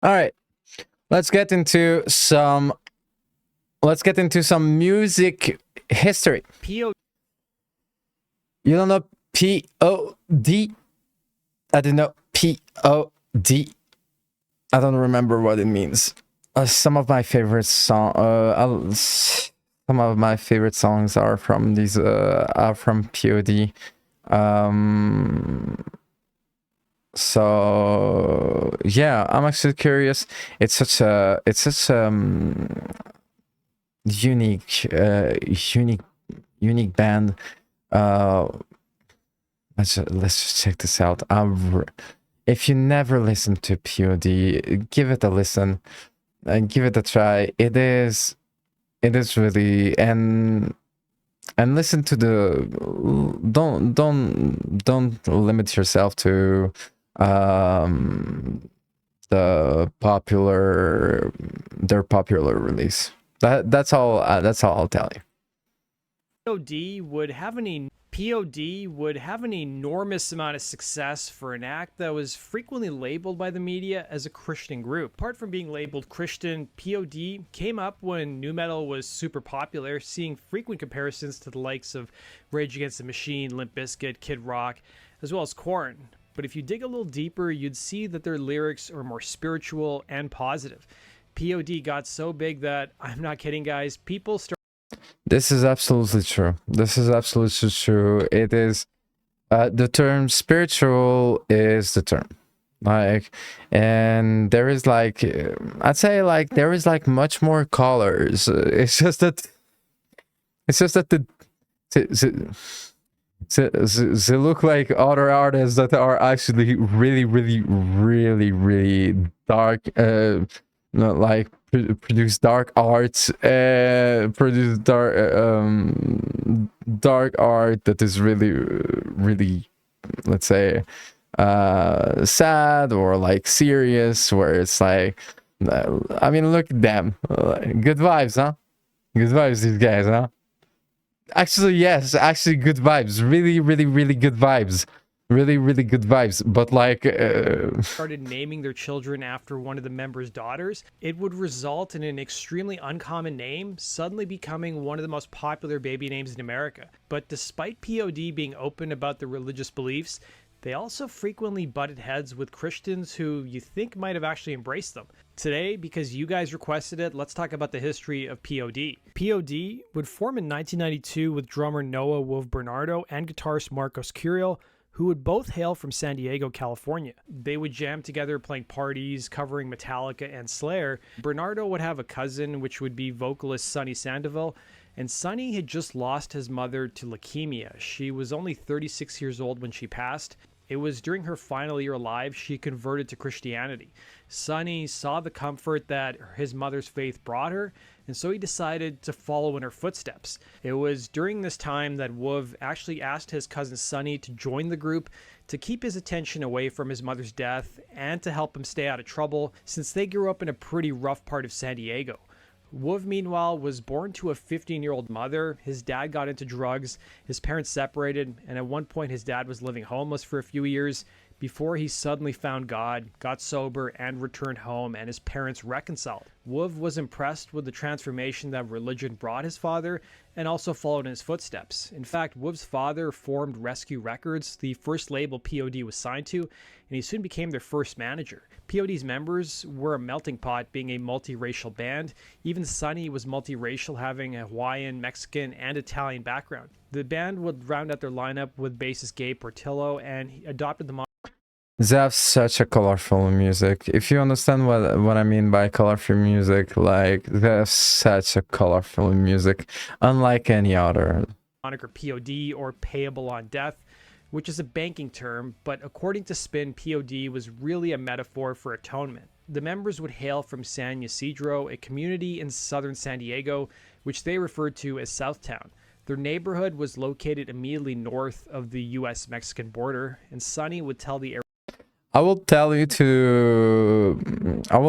All right, let's get into some music history. P.O.D. You don't know P.O.D? I didn't know P.O.D. I don't remember what it means. Some of my favorite songs are from these are from P.O.D. So yeah, I'm actually curious. It's such unique band. Let's just check this out. If you never listened to P.O.D, give it a listen and give it a try. It is really, and listen to the, don't limit yourself to their popular release. That's all I'll tell you. P.O.D. would have an enormous amount of success for an act that was frequently labeled by the media as a Christian group. Apart from being labeled Christian, P.O.D. came up when nu metal was super popular, seeing frequent comparisons to the likes of Rage Against the Machine, Limp Bizkit, Kid Rock, as well as Korn. But if you dig a little deeper, you'd see that their lyrics are more spiritual and positive. P.O.D. got so big that, I'm not kidding guys, people started... This is absolutely true. It is, the term spiritual is the term. Like, and there is like, I'd say like there is like much more colors. It's just that they look like other artists that are actually really dark, like produce dark arts, produce dark art that is really, let's say, sad or like serious, where it's like, I mean, look at them, good vibes, huh? Good vibes, these guys, huh? Actually, yes, actually good vibes, really good vibes, really good vibes, but like started naming their children after one of the members' daughters, it would result in an extremely uncommon name suddenly becoming one of the most popular baby names in America. But despite P.O.D. being open about their religious beliefs, they also frequently butted heads with Christians who you think might have actually embraced them. Today, because you guys requested it, let's talk about the history of P.O.D. P.O.D. would form in 1992 with drummer Noah Wolf Bernardo and guitarist Marcos Curiel, who would both hail from San Diego, California. They would jam together playing parties, covering Metallica and Slayer. Bernardo would have a cousin, which would be vocalist Sonny Sandoval, and Sonny had just lost his mother to leukemia. She was only 36 years old when she passed. It was during her final year alive she converted to Christianity. Sonny saw the comfort that his mother's faith brought her, and so he decided to follow in her footsteps. It was during this time that Wolf actually asked his cousin Sonny to join the group to keep his attention away from his mother's death and to help him stay out of trouble, since they grew up in a pretty rough part of San Diego. Wolf, meanwhile, was born to a 15-year-old mother. His dad got into drugs, his parents separated, and at one point his dad was living homeless for a few years before he suddenly found God, got sober, and returned home, and his parents reconciled. Wolf was impressed with the transformation that religion brought his father and also followed in his footsteps. In fact, Wolf's father formed Rescue Records, the first label P.O.D. was signed to, and he soon became their first manager. P.O.D.'s members were a melting pot, being a multiracial band. Even Sonny was multiracial, having a Hawaiian, Mexican, and Italian background. The band would round out their lineup with bassist Gabe Portillo, and he adopted the they have such a colorful music. If you understand what I mean by colorful music, like they have such a colorful music, unlike any other. moniker P.O.D. or payable on death, which is a banking term, but according to Spin, P.O.D. was really a metaphor for atonement. The members would hail from San Ysidro, a community in southern San Diego, which they referred to as Southtown. Their neighborhood was located immediately north of the U.S.-Mexican border, and Sonny would tell the I will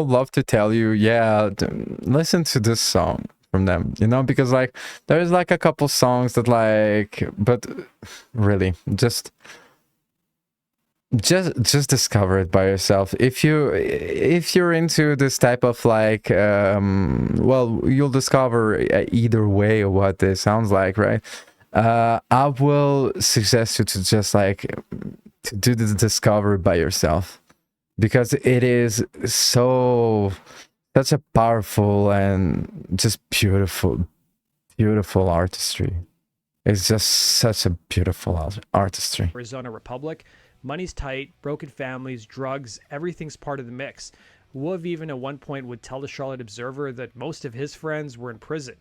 love to tell you, yeah, listen to this song from them, you know, because like there's like a couple songs that like, but really just just discover it by yourself. If you're into this type of like well, you'll discover either way what this sounds like, right? I will suggest you to just like to do the discovery by yourself, because it is such a powerful and just beautiful artistry. It's just such a beautiful artistry. Arizona Republic. Money's tight, broken families, drugs, everything's part of the mix. Wolf even at one point would tell the Charlotte Observer that most of his friends were in prison.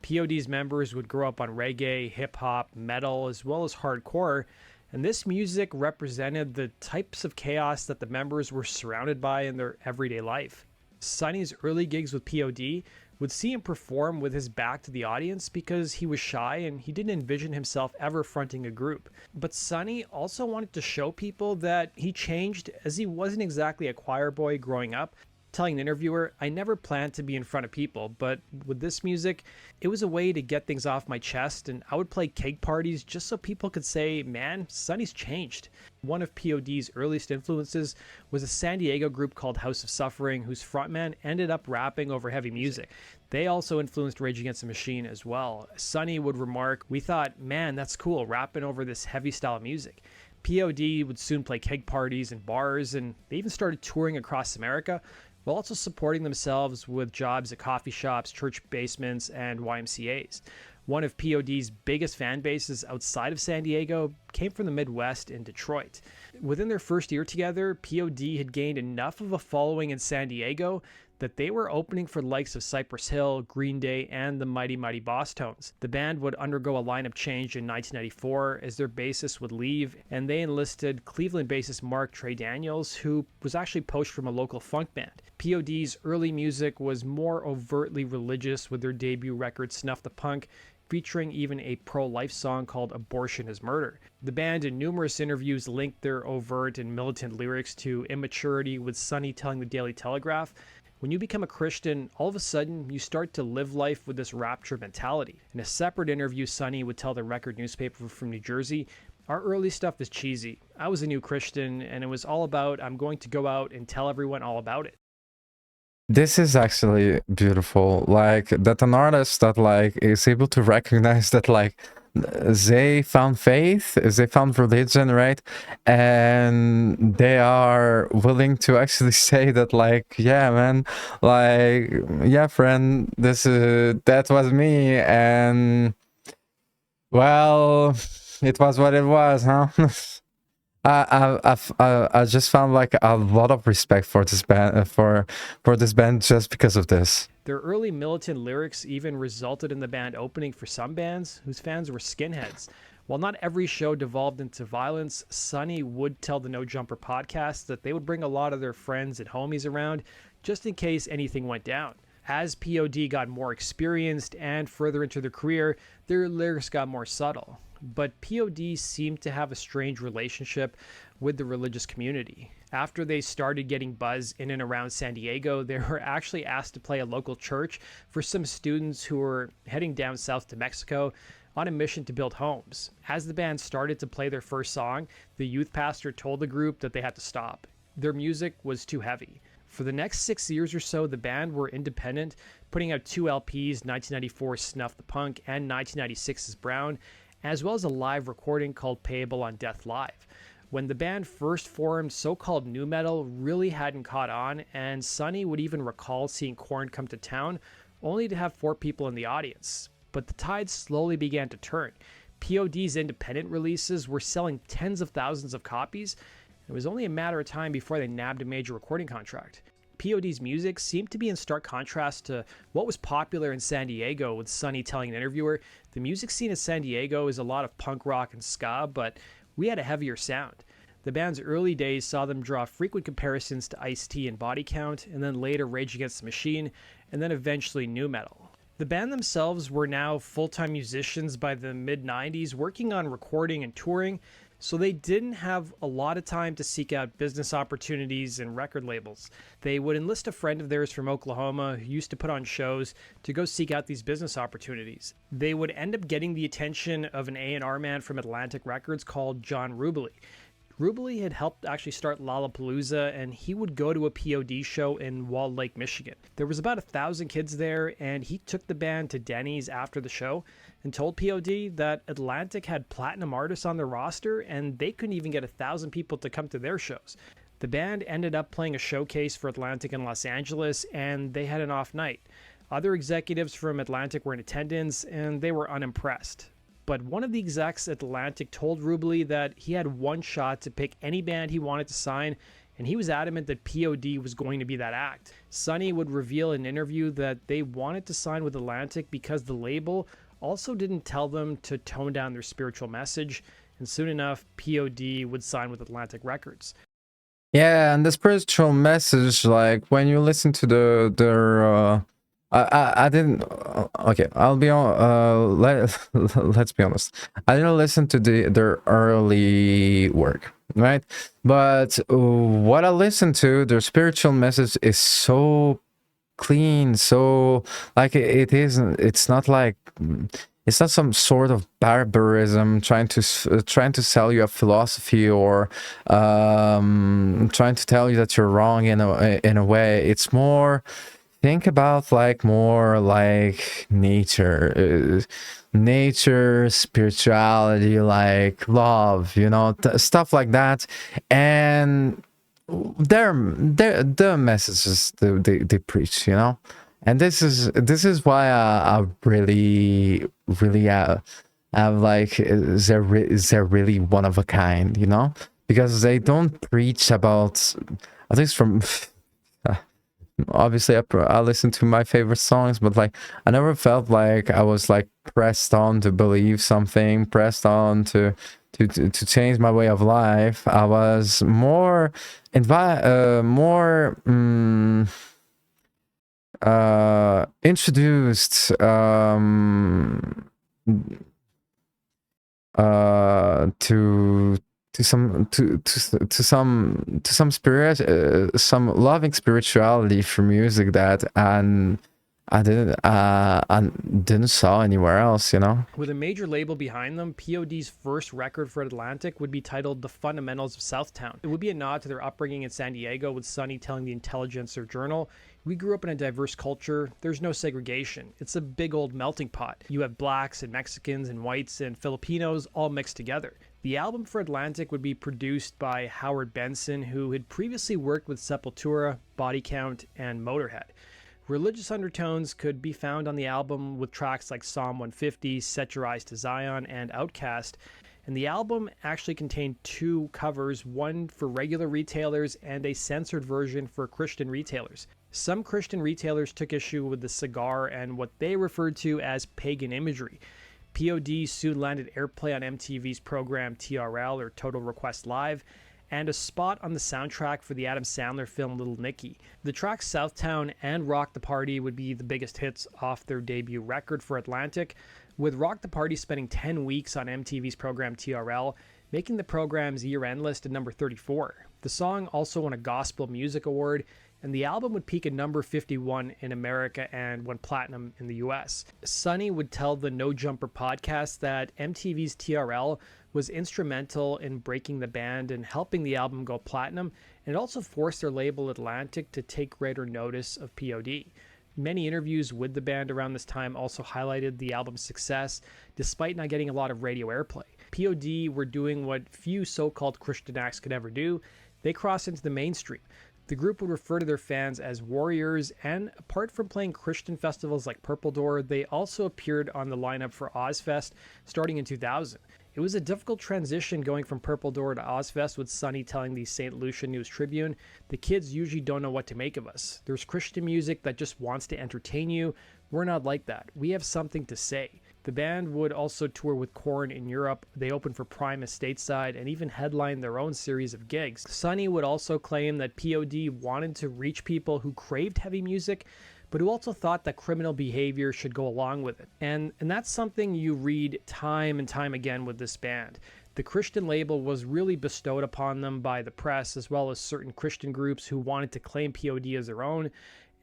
P.O.D.'s members would grow up on reggae, hip-hop, metal, as well as hardcore, and this music represented the types of chaos that the members were surrounded by in their everyday life. Sonny's early gigs with P.O.D. would see him perform with his back to the audience because he was shy and he didn't envision himself ever fronting a group. But Sonny also wanted to show people that he changed, as he wasn't exactly a choir boy growing up, telling the interviewer, "I never planned to be in front of people, but with this music, it was a way to get things off my chest, and I would play keg parties just so people could say, man, Sonny's changed." One of P.O.D.'s earliest influences was a San Diego group called House of Suffering, whose frontman ended up rapping over heavy music. They also influenced Rage Against the Machine as well. Sonny would remark, "We thought, man, that's cool, rapping over this heavy style music." P.O.D. would soon play keg parties and bars, and they even started touring across America, while also supporting themselves with jobs at coffee shops, church basements, and YMCAs. One of P.O.D.'s biggest fan bases outside of San Diego came from the Midwest in Detroit. Within their first year together, P.O.D. had gained enough of a following in San Diego that they were opening for the likes of Cypress Hill, Green Day, and the Mighty Mighty Boss Tones. The band would undergo a lineup change in 1994 as their bassist would leave, and they enlisted Cleveland bassist Mark Trey Daniels, who was actually poached from a local funk band. P.O.D.'s early music was more overtly religious, with their debut record Snuff the Punk featuring even a pro-life song called Abortion is Murder. The band in numerous interviews linked their overt and militant lyrics to immaturity, with Sonny telling the Daily Telegraph, "When you become a Christian, all of a sudden you start to live life with this rapture mentality." In a separate interview, Sonny would tell the Record newspaper from New Jersey, "Our early stuff is cheesy. I was a new Christian, and it was all about I'm going to go out and tell everyone all about it." This is actually beautiful, like that an artist that like is able to recognize that like they found faith, they found religion, right? And they are willing to actually say that like, yeah, man, like, yeah, friend, that was me, and well, it was what it was, huh? I just found like a lot of respect for this band, for this band, just because of this. Their early militant lyrics even resulted in the band opening for some bands whose fans were skinheads. While not every show devolved into violence, Sonny would tell the No Jumper podcast that they would bring a lot of their friends and homies around just in case anything went down. As P.O.D. got more experienced and further into their career, their lyrics got more subtle. But P.O.D. seemed to have a strange relationship with the religious community. After they started getting buzz in and around San Diego, they were actually asked to play a local church for some students who were heading down south to Mexico on a mission to build homes. As the band started to play their first song, the youth pastor told the group that they had to stop. Their music was too heavy. For the next 6 years or so, the band were independent, putting out 2 LPs, 1994's Snuff the Punk and 1996's Brown, as well as a live recording called Payable on Death Live. When the band first formed, so-called nu metal really hadn't caught on, and Sonny would even recall seeing Korn come to town, only to have 4 people in the audience. But the tide slowly began to turn. P.O.D.'s independent releases were selling tens of thousands of copies. It was only a matter of time before they nabbed a major recording contract. P.O.D.'s music seemed to be in stark contrast to what was popular in San Diego, with Sonny telling an interviewer, "The music scene in San Diego is a lot of punk rock and ska, but we had a heavier sound." The band's early days saw them draw frequent comparisons to Ice-T and Body Count, and then later Rage Against the Machine, and then eventually nu metal. The band themselves were now full-time musicians by the mid-90s, working on recording and touring, so they didn't have a lot of time to seek out business opportunities and record labels. They would enlist a friend of theirs from Oklahoma who used to put on shows to go seek out these business opportunities. They would end up getting the attention of an A&R man from Atlantic Records called John Rubely. Rubley had helped actually start Lollapalooza, and he would go to a P.O.D show in Walled Lake, Michigan. There was about 1,000 kids there, and he took the band to Denny's after the show and told P.O.D that Atlantic had platinum artists on their roster, and they couldn't even get 1,000 people to come to their shows. The band ended up playing a showcase for Atlantic in Los Angeles, and they had an off night. Other executives from Atlantic were in attendance, and they were unimpressed. But one of the execs at Atlantic told Rubley that he had one shot to pick any band he wanted to sign, and he was adamant that P.O.D was going to be that act. Sonny would reveal in an interview that they wanted to sign with Atlantic because the label also didn't tell them to tone down their spiritual message, and soon enough, P.O.D would sign with Atlantic Records. Yeah, and the spiritual message, like when you listen to I didn't. Okay, I'll be on. Let's be honest. I didn't listen to their early work, right? But what I listened to, their spiritual message is so clean, so like it isn't. It's not like. It's not some sort of barbarism trying to sell you a philosophy or trying to tell you that you're wrong in a way. It's more. Think about more like nature, spirituality, like love, stuff like that. And the messages they preach, and this is why I really have they're really one of a kind, because they don't preach about, at least from. Obviously I listen to my favorite songs, but I never felt like I was pressed on to believe something, pressed on to change my way of life. I was more introduced to some spirit, some loving spirituality for music that I didn't saw anywhere else, With a major label behind them, P.O.D's first record for Atlantic would be titled The Fundamentals of Southtown. It would be a nod to their upbringing in San Diego, with Sonny telling the Intelligencer Journal, "We grew up in a diverse culture. There's no segregation. It's a big old melting pot. You have blacks and Mexicans and whites and Filipinos all mixed together." The album for Atlantic would be produced by Howard Benson, who had previously worked with Sepultura, Body Count, and Motorhead. Religious undertones could be found on the album with tracks like Psalm 150, Set Your Eyes to Zion, and Outcast. And the album actually contained 2 covers, one for regular retailers and a censored version for Christian retailers. Some Christian retailers took issue with the cigar and what they referred to as pagan imagery. P.O.D soon landed airplay on MTV's program TRL, or Total Request Live, and a spot on the soundtrack for the Adam Sandler film Little Nicky. The tracks Southtown and Rock the Party would be the biggest hits off their debut record for Atlantic, with Rock the Party spending 10 weeks on MTV's program TRL, making the program's year-end list at number 34. The song also won a Gospel Music Award, and the album would peak at number 51 in America and went platinum in the US. Sonny would tell the No Jumper podcast that MTV's TRL was instrumental in breaking the band and helping the album go platinum, and it also forced their label Atlantic to take greater notice of P.O.D. Many interviews with the band around this time also highlighted the album's success, despite not getting a lot of radio airplay. P.O.D were doing what few so-called Christian acts could ever do. They crossed into the mainstream. The group would refer to their fans as warriors, and apart from playing Christian festivals like Purple Door, they also appeared on the lineup for Ozfest starting in 2000. It was a difficult transition going from Purple Door to Ozfest, with Sonny telling the St. Lucia News-Tribune, "The kids usually don't know what to make of us. There's Christian music that just wants to entertain you. We're not like that. We have something to say." The band would also tour with Korn in Europe. They opened for Primus stateside and even headlined their own series of gigs. Sonny would also claim that P.O.D wanted to reach people who craved heavy music, but who also thought that criminal behavior should go along with it. And that's something you read time and time again with this band. The Christian label was really bestowed upon them by the press, as well as certain Christian groups who wanted to claim P.O.D as their own,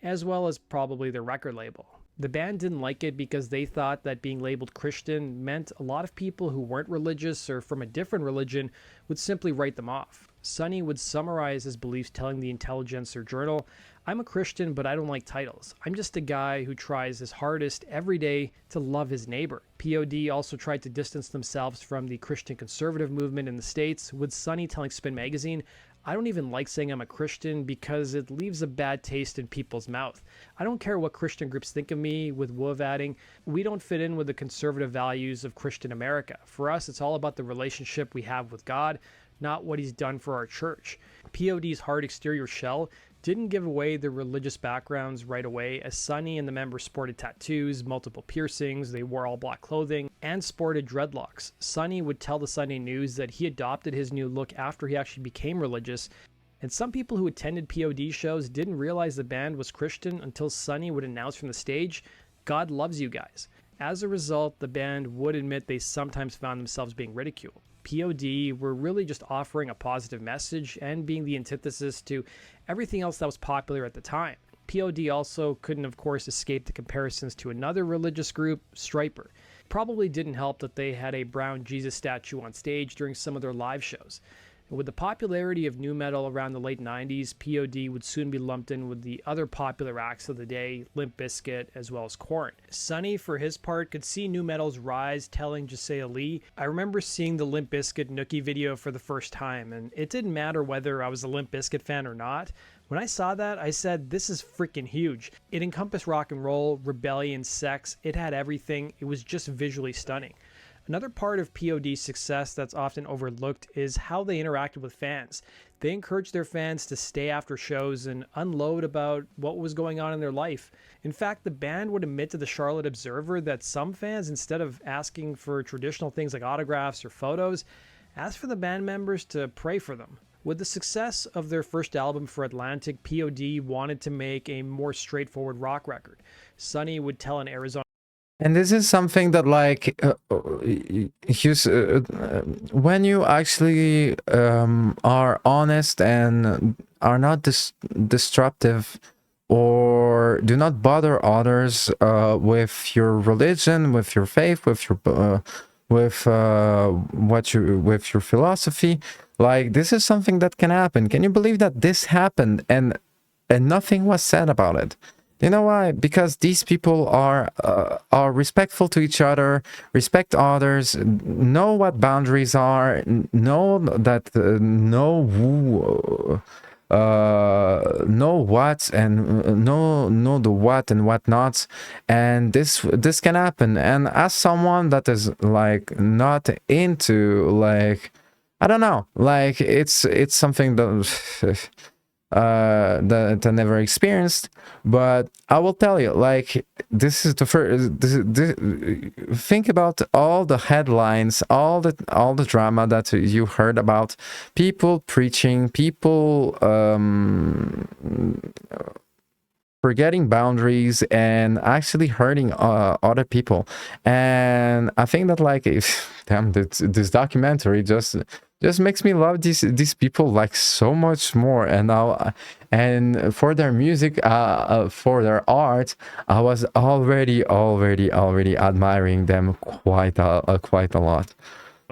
as well as probably their record label. The band didn't like it because they thought that being labeled Christian meant a lot of people who weren't religious or from a different religion would simply write them off. Sonny would summarize his beliefs telling the Intelligencer Journal, "I'm a Christian, but I don't like titles. I'm just a guy who tries his hardest every day to love his neighbor." P.O.D. also tried to distance themselves from the Christian conservative movement in the States, with Sonny telling Spin Magazine, "I don't even like saying I'm a Christian because it leaves a bad taste in people's mouth. I don't care what Christian groups think of me," with Wolf adding, "We don't fit in with the conservative values of Christian America. For us, it's all about the relationship we have with God, not what he's done for our church." P.O.D.'s hard exterior shell didn't give away their religious backgrounds right away, as Sonny and the members sported tattoos, multiple piercings, they wore all black clothing, and sported dreadlocks. Sonny would tell the Sunday News that he adopted his new look after he actually became religious, and some people who attended P.O.D. shows didn't realize the band was Christian until Sonny would announce from the stage, "God loves you guys." As a result, the band would admit they sometimes found themselves being ridiculed. P.O.D. were really just offering a positive message and being the antithesis to everything else that was popular at the time. P.O.D. also couldn't, of course, escape the comparisons to another religious group, Stryper. Probably didn't help that they had a brown Jesus statue on stage during some of their live shows. With the popularity of nu metal around the late 90s, P.O.D. would soon be lumped in with the other popular acts of the day, Limp Bizkit, as well as Korn. Sonny, for his part, could see nu metal's rise, telling Josiah Lee, "I remember seeing the Limp Bizkit Nookie video for the first time, and it didn't matter whether I was a Limp Bizkit fan or not. When I saw that, I said, this is freaking huge. It encompassed rock and roll, rebellion, sex, it had everything, it was just visually stunning." Another part of P.O.D.'s success that's often overlooked is how they interacted with fans. They encouraged their fans to stay after shows and unload about what was going on in their life. In fact, the band would admit to the Charlotte Observer that some fans, instead of asking for traditional things like autographs or photos, asked for the band members to pray for them. With the success of their first album for Atlantic, P.O.D. wanted to make a more straightforward rock record. Sonny would tell an Arizona And this is something that, like, when you actually are honest and are not disruptive or do not bother others with your religion, with your faith, with your with with your philosophy, like, this is something that can happen. Can you believe that this happened and nothing was said about it? You know why? Because these people are respectful to each other, respect others, know what boundaries are, know that know what and know the what and what nots, and this can happen. And as someone that is, like, not into, like, I don't know, like, it's something that that I never experienced, but I will tell you, like, this is the first. Think about all the headlines, all the drama that you heard about people preaching, people forgetting boundaries and actually hurting other people. And I think that, like, damn, this documentary just makes me love these people, like, so much more. And now, and for their music, for their art, I was already admiring them quite a lot.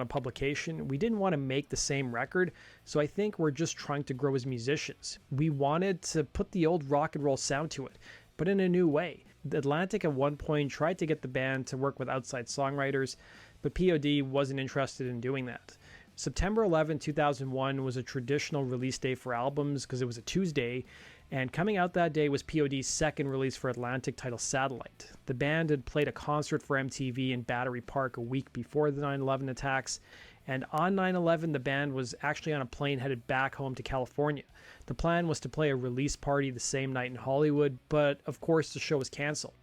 publication. We didn't want to make the same record, so I think we're just trying to grow as musicians. We wanted to put the old rock and roll sound to it, but in a new way. The Atlantic at one point tried to get the band to work with outside songwriters, but P.O.D. wasn't interested in doing that. September 11, 2001 was a traditional release day for albums because it was a Tuesday, and coming out that day was P.O.D.'s second release for Atlantic, titled Satellite. The band had played a concert for MTV in Battery Park a week before the 9/11 attacks, and on 9/11 the band was actually on a plane headed back home to California. The plan was to play a release party the same night in Hollywood, but of course the show was canceled.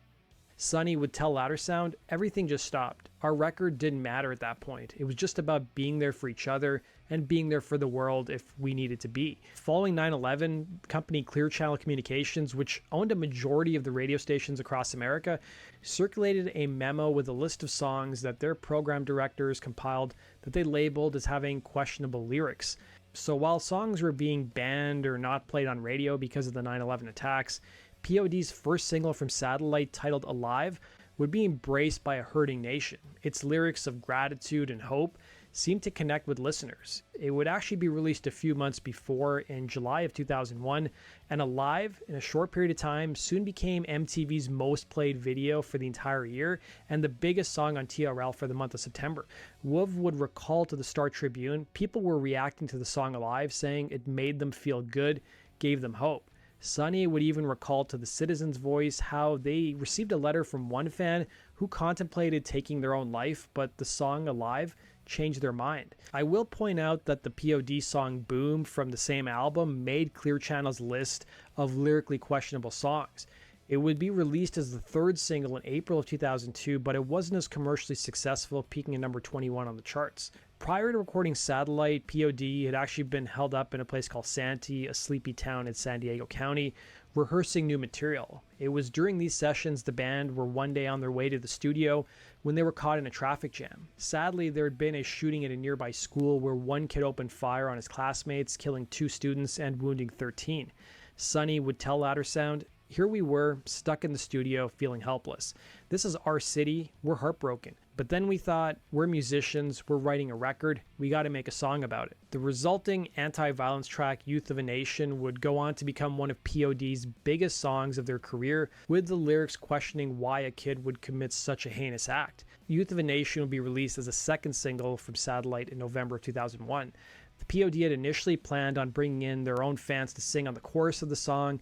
Sonny would tell Louder Sound, "Everything just stopped. Our record didn't matter at that point. It was just about being there for each other and being there for the world if we needed to be." Following 9/11, company Clear Channel Communications, which owned a majority of the radio stations across America, circulated a memo with a list of songs that their program directors compiled that they labeled as having questionable lyrics. So while songs were being banned or not played on radio because of the 9/11 attacks, P.O.D.'s first single from Satellite, titled Alive, would be embraced by a hurting nation. Its lyrics of gratitude and hope seemed to connect with listeners. It would actually be released a few months before, in July of 2001, and Alive, in a short period of time, soon became MTV's most played video for the entire year and the biggest song on TRL for the month of September. Wolf would recall to the Star Tribune, people were reacting to the song Alive, saying it made them feel good, gave them hope. Sonny would even recall to the Citizen's Voice how they received a letter from one fan who contemplated taking their own life, but the song Alive changed their mind. I will point out that the P.O.D. song Boom from the same album made Clear Channel's list of lyrically questionable songs. It would be released as the third single in April of 2002, but it wasn't as commercially successful, peaking at number 21 on the charts. Prior to recording Satellite, P.O.D. had actually been held up in a place called Santee, a sleepy town in San Diego County, rehearsing new material. It was during these sessions the band were one day on their way to the studio when they were caught in a traffic jam. Sadly, there had been a shooting at a nearby school where one kid opened fire on his classmates, killing 2 students and wounding 13. Sonny would tell Louder Sound, "Here we were, stuck in the studio, feeling helpless. This is our city, we're heartbroken. But then we thought, we're musicians, we're writing a record, we got to make a song about it." The resulting anti-violence track, Youth of a Nation, would go on to become one of P.O.D.'s biggest songs of their career, with the lyrics questioning why a kid would commit such a heinous act. Youth of a Nation would be released as a second single from Satellite in November of 2001. The P.O.D. had initially planned on bringing in their own fans to sing on the chorus of the song,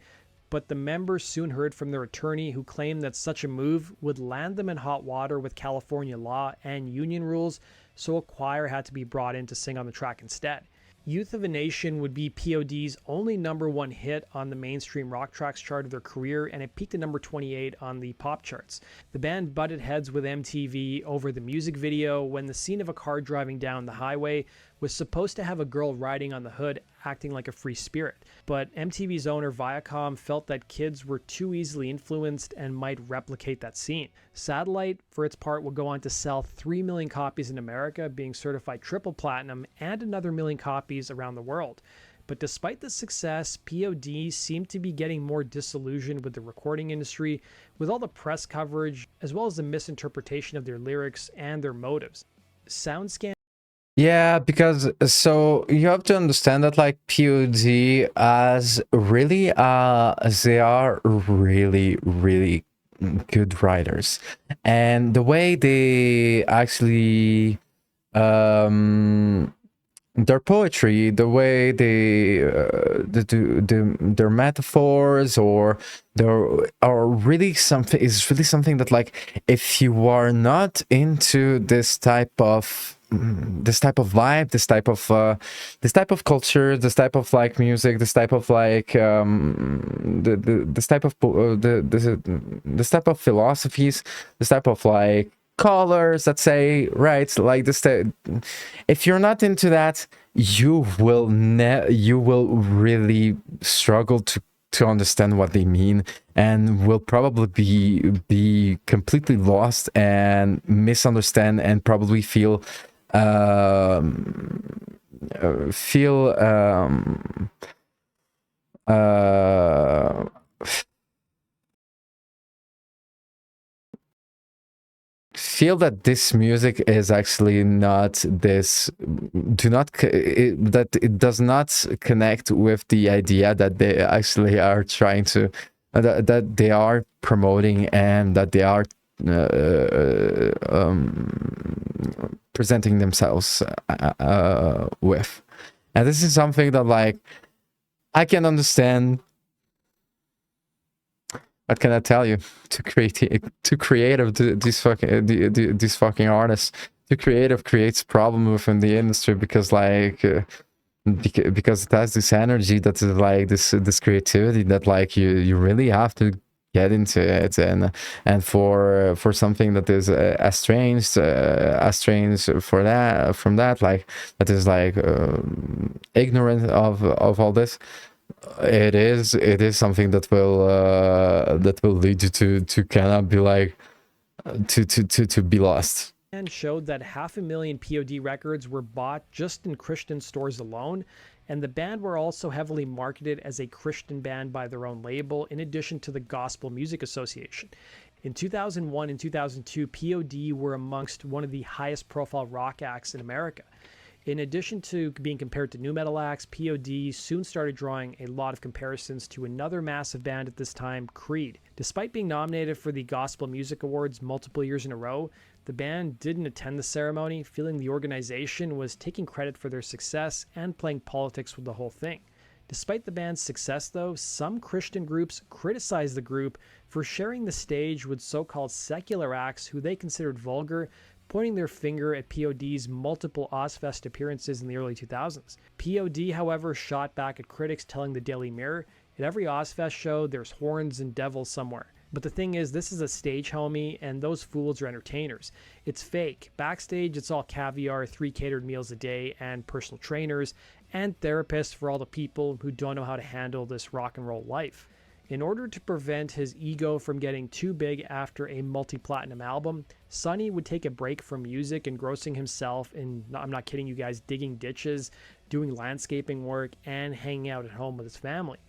but the members soon heard from their attorney, who claimed that such a move would land them in hot water with California law and union rules, so a choir had to be brought in to sing on the track instead. Youth of a Nation would be P.O.D.'s only #1 hit on the mainstream rock tracks chart of their career, and it peaked at number 28 on the pop charts. The band butted heads with MTV over the music video when the scene of a car driving down the highway was supposed to have a girl riding on the hood acting like a free spirit. But MTV's owner Viacom felt that kids were too easily influenced and might replicate that scene. Satellite, for its part, would go on to sell 3 million copies in America, being certified triple platinum, and another million copies around the world. But despite the success, P.O.D. seemed to be getting more disillusioned with the recording industry, with all the press coverage, as well as the misinterpretation of their lyrics and their motives. SoundScan. Yeah, because so you have to understand that like P.O.D. as really as they are really good writers, and the way they actually their poetry, the way they their metaphors or their are really something is really something that like if you are not into this type of vibe, this type of culture, this type of like music, this type of like this type of this type of philosophies, this type of like colors, let's say, right? Like this, if you're not into that, you will really struggle to understand what they mean, and will probably be completely lost and misunderstand and probably feel feel that this music is actually not this that it does not connect with the idea that they actually are trying to that they are promoting and that they are presenting themselves with. And this is something that like I can understand. What can I tell you? Too creative, these fucking artists. Too creative creates problem within the industry because like because it has this energy that is like this creativity that like you really have to get into it, and for something that is estranged for that from that, like that is like ignorant of all this. It is something that will lead you to kind of be like to be lost. documents showed that 500,000 P.O.D. records were bought just in Christian stores alone, and the band were also heavily marketed as a Christian band by their own label, in addition to the Gospel Music Association. In 2001 and 2002, P.O.D. were amongst one of the highest profile rock acts in America. In addition to being compared to nu metal acts, P.O.D. soon started drawing a lot of comparisons to another massive band at this time, Creed. Despite being nominated for the Gospel Music Awards multiple years in a row, the band didn't attend the ceremony, feeling the organization was taking credit for their success and playing politics with the whole thing. Despite the band's success, though, some Christian groups criticized the group for sharing the stage with so-called secular acts who they considered vulgar, pointing their finger at P.O.D.'s multiple Ozfest appearances in the early 2000s. P.O.D., however, shot back at critics, telling the Daily Mirror, "At every Ozfest show, there's horns and devils somewhere. But the thing is, this is a stage, homie, and those fools are entertainers. It's fake. Backstage, it's all caviar, 3 catered meals a day, and personal trainers, and therapists for all the people who don't know how to handle this rock and roll life." In order to prevent his ego from getting too big after a multi-platinum album, Sonny would take a break from music, engrossing himself in, I'm not kidding you guys, digging ditches, doing landscaping work, and hanging out at home with his family.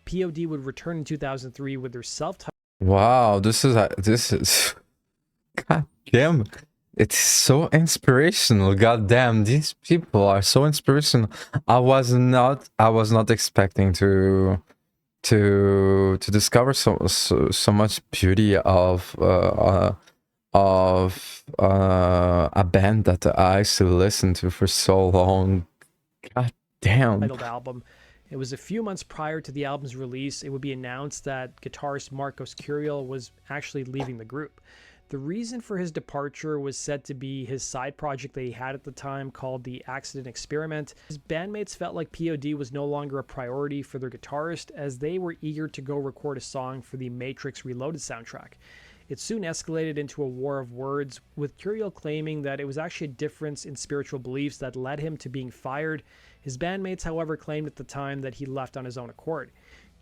P.O.D. would return in 2003 with their self-titled... Wow, this is god damn, it's so inspirational. God damn, these people are so inspirational. I was not expecting to discover so much beauty of a band that I used to listen to for so long. God damn. album. It was a few months prior to the album's release, it would be announced that guitarist Marcos Curiel was actually leaving the group. The reason for his departure was said to be his side project that he had at the time called the Accident Experiment. His bandmates felt like P.O.D. was no longer a priority for their guitarist, as they were eager to go record a song for the Matrix Reloaded soundtrack. It soon escalated into a war of words, with Curiel claiming that it was actually a difference in spiritual beliefs that led him to being fired. His bandmates, however, claimed at the time that he left on his own accord.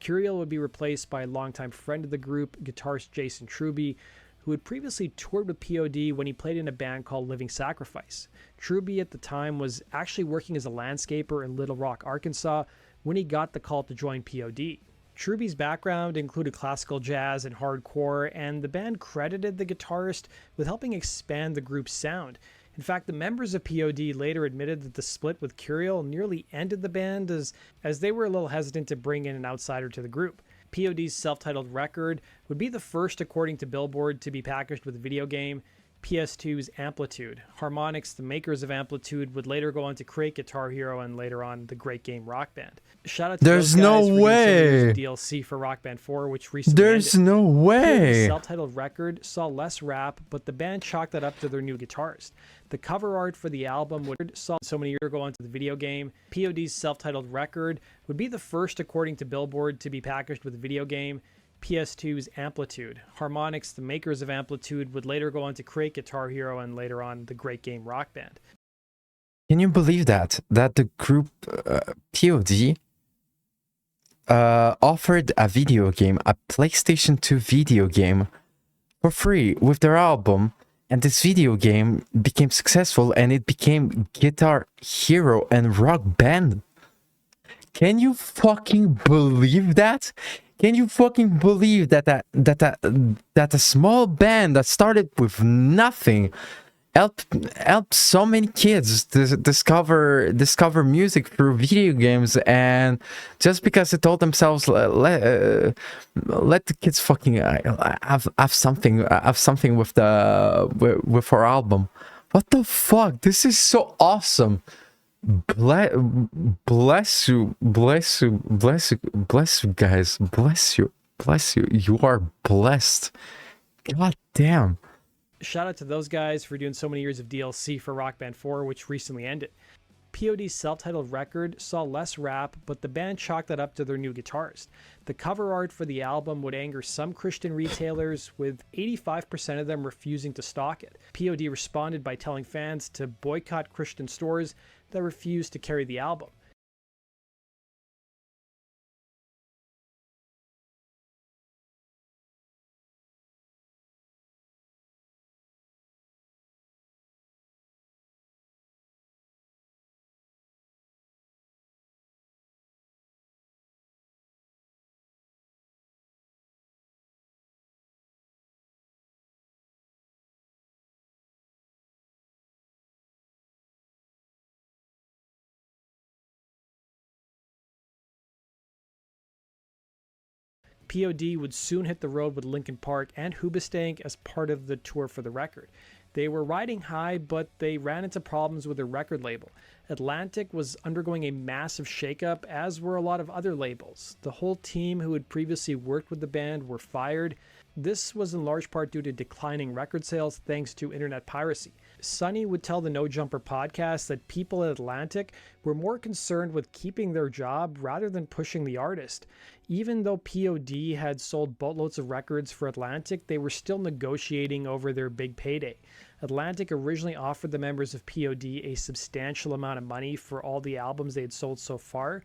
Curiel would be replaced by a longtime friend of the group, guitarist Jason Truby, who had previously toured with P.O.D. when he played in a band called Living Sacrifice. Truby at the time was actually working as a landscaper in Little Rock, Arkansas, when he got the call to join P.O.D. Truby's background included classical jazz and hardcore, and the band credited the guitarist with helping expand the group's sound. In fact, the members of P.O.D. later admitted that the split with Curiel nearly ended the band, as they were a little hesitant to bring in an outsider to the group. P.O.D.'s self-titled record would be the first, according to Billboard, to be packaged with a video game. PS2's Amplitude. Harmonix, the makers of Amplitude, would later go on to create Guitar Hero and later on the great game Rock Band. Shout out to There's those guys no for doing some way. DLC for Rock Band 4, which recently There's ended. no P.O.D's way. self-titled record saw less rap, but the band chalked that up to their new guitarist. The cover art for the album saw so many years ago onto the video game. P.O.D's self-titled record would be the first, according to Billboard, to be packaged with a video game. PS2's Amplitude. Harmonix, the makers of Amplitude, would later go on to create Guitar Hero and later on the great game Rock Band. Can you believe that the group P.O.D. Offered a video game, a PlayStation 2 video game, for free with their album, and this video game became successful and it became Guitar Hero and Rock Band? Can you fucking believe that? Can you fucking believe that a small band that started with nothing helped so many kids discover music through video games, and just because they told themselves let the kids fucking have something with our album? What the fuck? This is so awesome. Bless you guys, bless you, you are blessed. God damn. Shout out to those guys for doing so many years of DLC for Rock Band 4, which recently ended. P.O.D's self-titled record saw less rap, but the band chalked that up to their new guitarist. The cover art for the album would anger some Christian retailers, with 85% of them refusing to stock it. P.O.D. responded by telling fans to boycott Christian stores that refused to carry the album. P.O.D would soon hit the road with Linkin Park and Hoobastank as part of the tour for the record. They were riding high, but they ran into problems with their record label. Atlantic was undergoing a massive shakeup, as were a lot of other labels. The whole team who had previously worked with the band were fired. This was in large part due to declining record sales thanks to internet piracy. Sonny would tell the No Jumper podcast that people at Atlantic were more concerned with keeping their job rather than pushing the artist. Even though P.O.D had sold boatloads of records for Atlantic, they were still negotiating over their big payday. Atlantic originally offered the members of P.O.D a substantial amount of money for all the albums they had sold so far,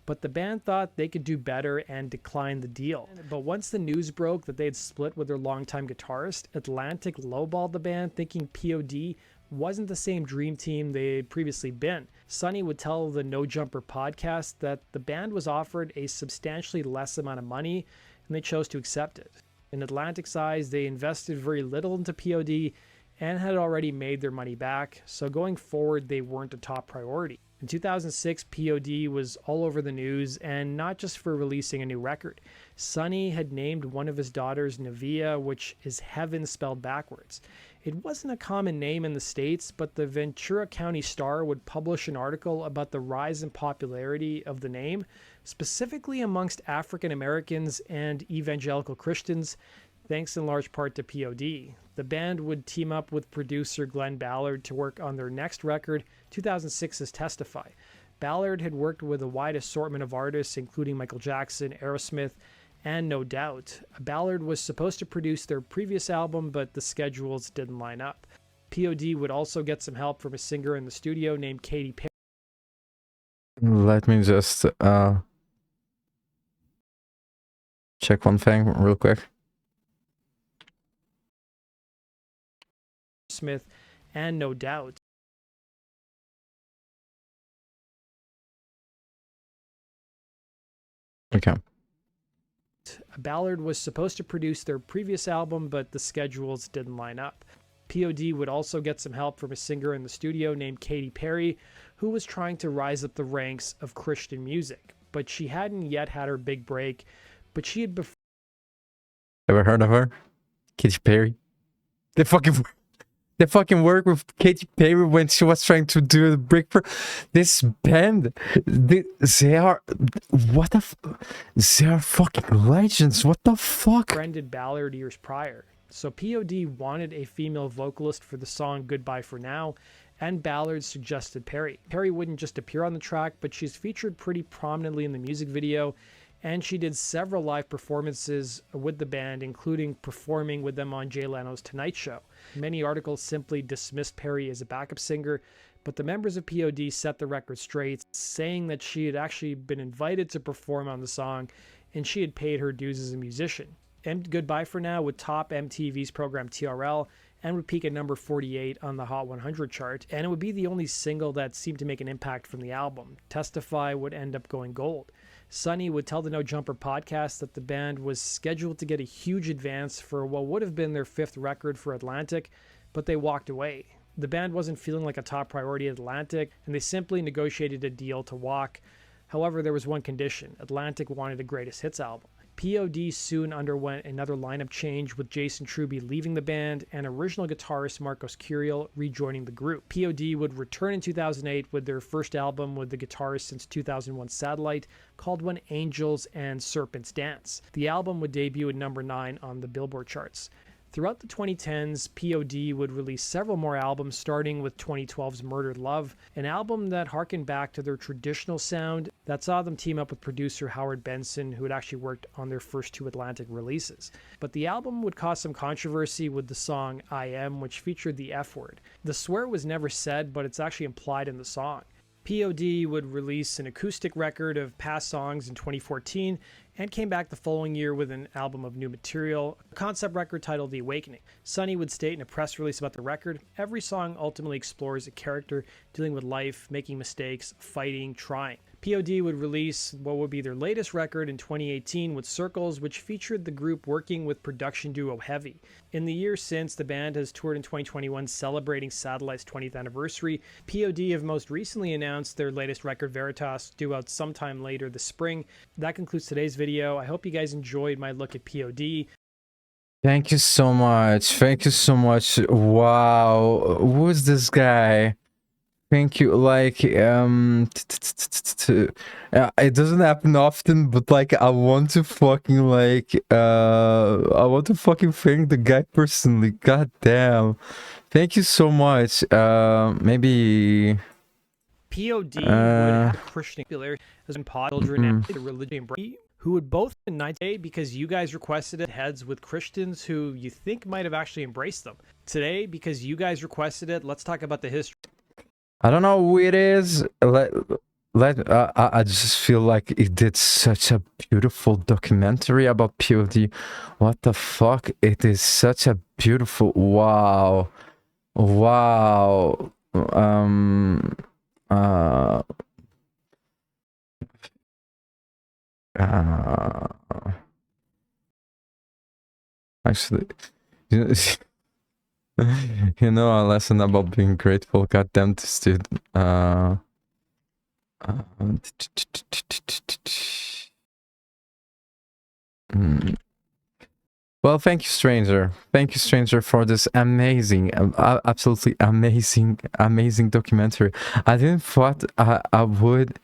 but the band thought they could do better and declined the deal. But once the news broke that they had split with their longtime guitarist, Atlantic lowballed the band, thinking P.O.D wasn't the same dream team they had previously been. Sonny would tell the No Jumper podcast that the band was offered a substantially less amount of money, and they chose to accept it. In Atlantic's eyes, they invested very little into P.O.D and had already made their money back, so going forward, they weren't a top priority. In 2006, P.O.D was all over the news, and not just for releasing a new record. Sonny had named one of his daughters Navia, which is heaven spelled backwards. It wasn't a common name in the States, but the Ventura County Star would publish an article about the rise in popularity of the name, specifically amongst African Americans and evangelical Christians, thanks in large part to P.O.D. The band would team up with producer Glenn Ballard to work on their next record, 2006's Testify. Ballard had worked with a wide assortment of artists, including Michael Jackson, Aerosmith, and No Doubt. Ballard was supposed to produce their previous album, but the schedules didn't line up. P.O.D would also get some help from a singer in the studio named Katy Perry. Let me just check one thing real quick. Smith and No Doubt. Okay. Ballard was supposed to produce their previous album, but the schedules didn't line up. P.O.D would also get some help from a singer in the studio named Katy Perry, who was trying to rise up the ranks of Christian music, but she hadn't yet had her big break, but she had before. Ever heard of her? Katy Perry? They fucking work with Katy Perry when she was trying to do the break for this band. They are fucking legends. What the fuck? Brendan Ballard years prior. So P.O.D wanted a female vocalist for the song Goodbye for Now, and Ballard suggested Perry. Perry wouldn't just appear on the track, but she's featured pretty prominently in the music video, and she did several live performances with the band, including performing with them on Jay Leno's Tonight Show. Many articles simply dismissed Perry as a backup singer, but the members of P.O.D set the record straight, saying that she had actually been invited to perform on the song, and she had paid her dues as a musician. Goodbye for Now would top MTV's program TRL and would peak at number 48 on the Hot 100 chart, and it would be the only single that seemed to make an impact from the album. Testify would end up going gold. Sonny would tell the No Jumper podcast that the band was scheduled to get a huge advance for what would have been their 5th record for Atlantic, but they walked away. The band wasn't feeling like a top priority at Atlantic, and they simply negotiated a deal to walk. However, there was one condition. Atlantic wanted a greatest hits album. P.O.D soon underwent another lineup change, with Jason Truby leaving the band and original guitarist Marcos Curiel rejoining the group. P.O.D would return in 2008 with their first album with the guitarist since 2001 Satellite, called When Angels and Serpents Dance. The album would debut at number 9 on the Billboard charts. Throughout the 2010s, P.O.D would release several more albums, starting with 2012's Murdered Love, an album that harkened back to their traditional sound that saw them team up with producer Howard Benson, who had actually worked on their first 2 Atlantic releases. But the album would cause some controversy with the song I Am, which featured the F word. The swear was never said, but it's actually implied in the song. P.O.D would release an acoustic record of past songs in 2014 and came back the following year with an album of new material, a concept record titled The Awakening. Sonny would state in a press release about the record, every song ultimately explores a character dealing with life, making mistakes, fighting, trying. P.O.D would release what would be their latest record in 2018 with Circles, which featured the group working with production duo Heavy. In the years since, the band has toured in 2021 celebrating Satellite's 20th anniversary. P.O.D have most recently announced their latest record, Veritas, due out sometime later this spring. That concludes today's video. I hope you guys enjoyed my look at P.O.D. Thank you so much. Thank you so much. Wow. Who is this guy? Thank you. Like, it doesn't happen often, but like, I want to fucking I want to fucking thank the guy personally. God damn. Thank you so much. Maybe. P.O.D would have a Christian popularity as in P.O.D children and the religion who would both deny today because you guys requested it, heads with Christians who you think might have actually embraced them. Today, because you guys requested it, let's talk about the history. I don't know who it is. I just feel like it did such a beautiful documentary about P.O.D. What the fuck? It is such a beautiful, wow. Wow. Actually, you know a lesson about being grateful. Goddamn this dude. Well, thank you, stranger. Thank you, stranger, for this amazing, absolutely amazing, amazing documentary. I didn't thought I would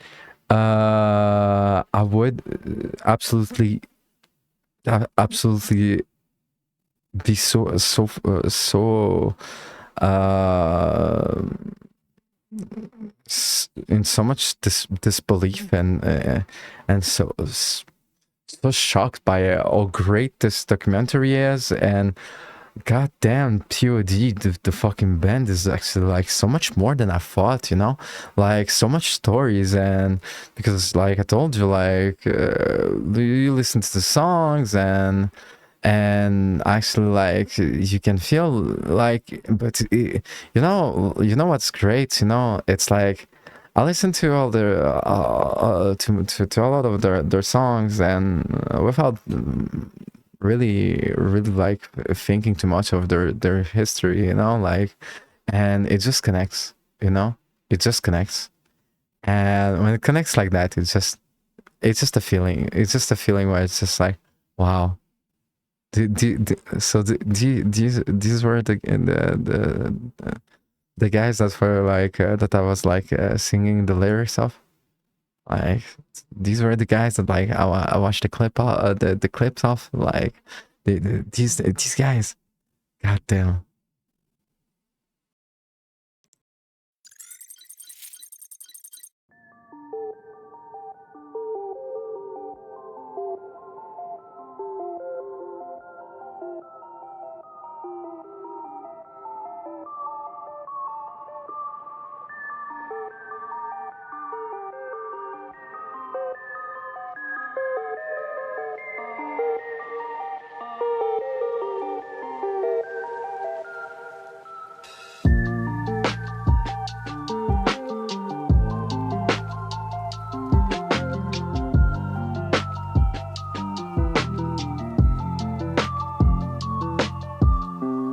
absolutely absolutely be so in so much disbelief and so shocked by how great this documentary is. And goddamn, P.O.D, the fucking band is actually like so much more than I thought, you know, like so much stories. And because like I told you, like you listen to the songs and actually like you can feel like, but you know what's great, you know, it's like I listen to all their to a lot of their songs and without really like thinking too much of their history, you know, like, and it just connects, you know, it just connects. And when it connects like that, it's just a feeling, where it's just like, wow. So these were the guys that were like that I was like singing the lyrics of. Like these were the guys that like I watched the clips of, like these guys. God damn.